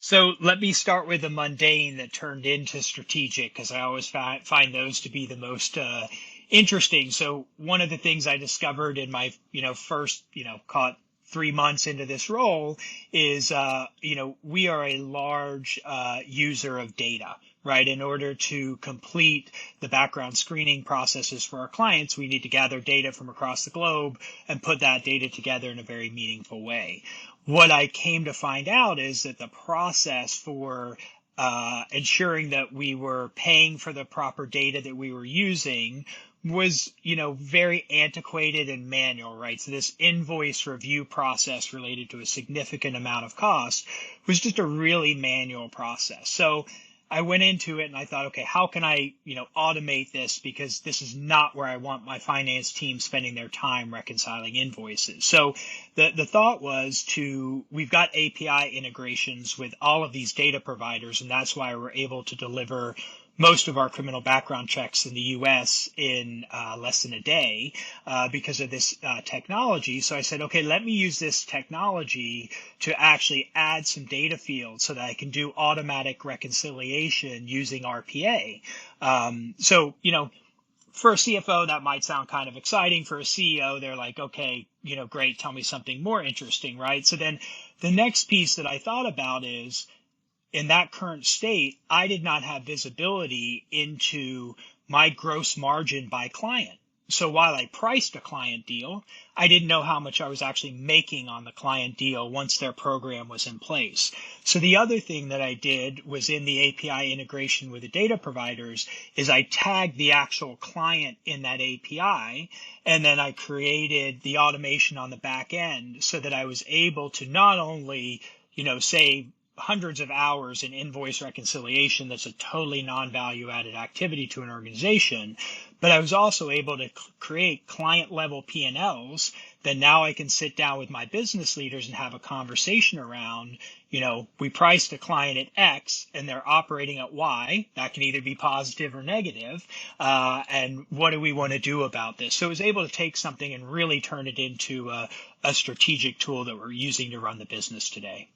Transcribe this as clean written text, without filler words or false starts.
So let me start with the mundane that turned into strategic, because I always find those to be the most interesting. So one of the things I discovered in my, first, caught 3 months into this role is, we are a large user of data, right? In order to complete the background screening processes for our clients, we need to gather data from across the globe and put that data together in a very meaningful way. What I came to find out is that the process for ensuring that we were paying for the proper data that we were using was, very antiquated and manual, right? So this invoice review process related to a significant amount of cost was just a really manual process. So I went into it and I thought, okay, how can I, automate this? Because this is not where I want my finance team spending their time reconciling invoices. So the thought was we've got API integrations with all of these data providers, and that's why we're able to deliver most of our criminal background checks in the U.S. in less than a day because of this technology. So I said, okay, let me use this technology to actually add some data fields so that I can do automatic reconciliation using RPA. For a CFO, that might sound kind of exciting. For a CEO, they're like, okay, great, tell me something more interesting, right? So then the next piece that I thought about is, in that current state, I did not have visibility into my gross margin by client. So while I priced a client deal, I didn't know how much I was actually making on the client deal once their program was in place. So the other thing that I did was, in the API integration with the data providers, is I tagged the actual client in that API, and then I created the automation on the back end so that I was able to not only, say, hundreds of hours in invoice reconciliation that's a totally non-value added activity to an organization, but I was also able to create client level P&Ls that now I can sit down with my business leaders and have a conversation around, we priced a client at X and they're operating at Y. That can either be positive or negative. And what do we want to do about this? So I was able to take something and really turn it into a strategic tool that we're using to run the business today.